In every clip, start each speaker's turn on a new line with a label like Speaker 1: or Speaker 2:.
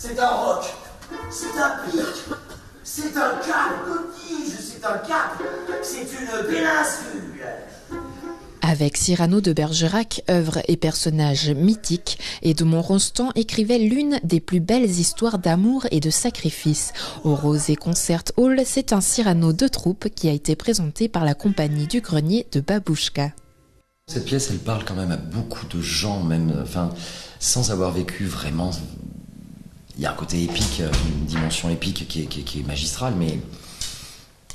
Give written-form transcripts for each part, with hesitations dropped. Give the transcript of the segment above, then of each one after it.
Speaker 1: c'est un roc, c'est un pic, c'est un cap, que dis-je, c'est un cap, c'est une péninsule.
Speaker 2: Avec Cyrano de Bergerac, œuvre et personnage mythique, Edmond Rostand écrivait l'une des plus belles histoires d'amour et de sacrifice. Au Rosé Concert Hall, c'est un Cyrano de troupe qui a été présenté par la compagnie du Grenier de Babouchka.
Speaker 3: Cette pièce, elle parle quand même à beaucoup de gens, même, sans avoir vécu vraiment. Il y a un côté épique, une dimension épique qui est magistrale, mais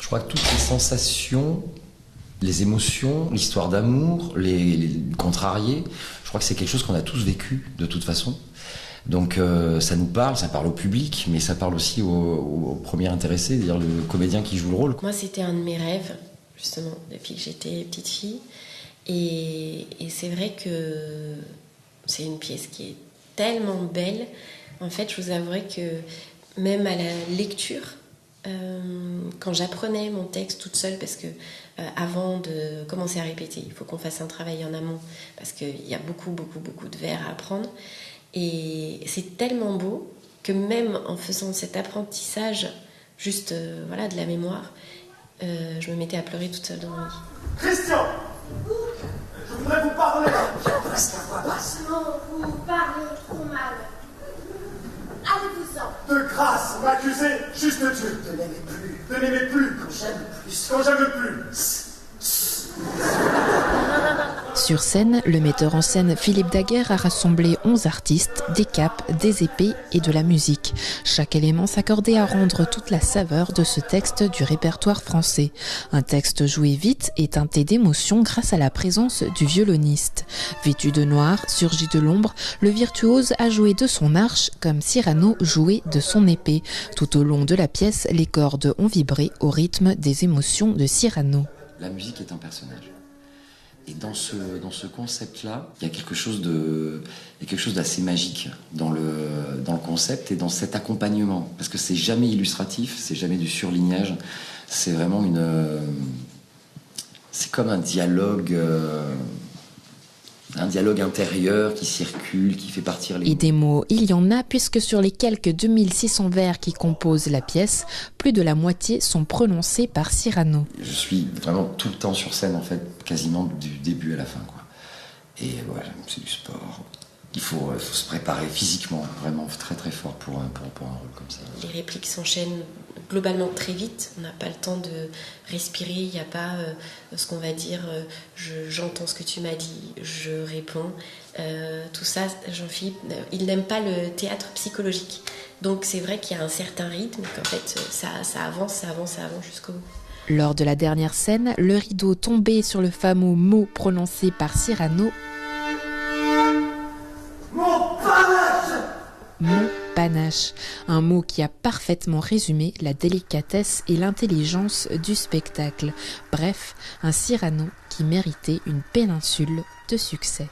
Speaker 3: je crois que toutes les sensations, les émotions, l'histoire d'amour, les contrariés, je crois que c'est quelque chose qu'on a tous vécu de toute façon. Donc ça nous parle, ça parle au public, mais ça parle aussi au premier intéressé, c'est-à-dire le comédien qui joue le rôle.
Speaker 4: Moi, c'était un de mes rêves, justement, depuis que j'étais petite fille. Et c'est vrai que c'est une pièce qui est tellement belle. En fait, je vous avouerai que même à la lecture, quand j'apprenais mon texte toute seule, parce que avant de commencer à répéter, il faut qu'on fasse un travail en amont, parce qu'il y a beaucoup de vers à apprendre. Et c'est tellement beau que même en faisant cet apprentissage, juste de la mémoire, je me mettais à pleurer toute seule dans mon lit.
Speaker 1: Christian, je voudrais vous parler. Parce qu'à voix basse.
Speaker 5: Non, vous parlez trop mal. Allez-vous-en.
Speaker 1: De grâce, m'accuser, juste Dieu. De n'aimer plus. De n'aimer plus. Quand j'aime plus. Quand j'aime plus.
Speaker 2: Sur scène, le metteur en scène Philippe Daguerre a rassemblé 11 artistes, des capes, des épées et de la musique. Chaque élément s'accordait à rendre toute la saveur de ce texte du répertoire français. Un texte joué vite et teinté d'émotion grâce à la présence du violoniste. Vêtu de noir, surgi de l'ombre, le virtuose a joué de son arche comme Cyrano jouait de son épée. Tout au long de la pièce, les cordes ont vibré au rythme des émotions de Cyrano.
Speaker 3: La musique est un personnage. Et dans ce concept-là, il y a quelque chose d'assez magique dans le concept et dans cet accompagnement. Parce que c'est jamais illustratif, c'est jamais du surlignage. C'est vraiment c'est comme un dialogue intérieur qui circule, qui fait partir les mots.
Speaker 2: Et des mots, il y en a, puisque sur les quelques 2600 vers qui composent la pièce, plus de la moitié sont prononcés par Cyrano.
Speaker 3: Je suis vraiment tout le temps sur scène, en fait, quasiment du début à la fin, quoi. Et voilà, c'est du sport. Il faut se préparer physiquement, vraiment très très fort pour un rôle comme ça.
Speaker 4: Les répliques s'enchaînent globalement très vite. On n'a pas le temps de respirer. Il n'y a pas ce qu'on va dire j'entends ce que tu m'as dit, je réponds. Tout ça, Jean-Philippe, il n'aime pas le théâtre psychologique. Donc c'est vrai qu'il y a un certain rythme, qu'en fait ça avance jusqu'au bout.
Speaker 2: Lors de la dernière scène, le rideau tombait sur le fameux mot prononcé par Cyrano. Mon panache, un mot qui a parfaitement résumé la délicatesse et l'intelligence du spectacle. Bref, un Cyrano qui méritait une péninsule de succès.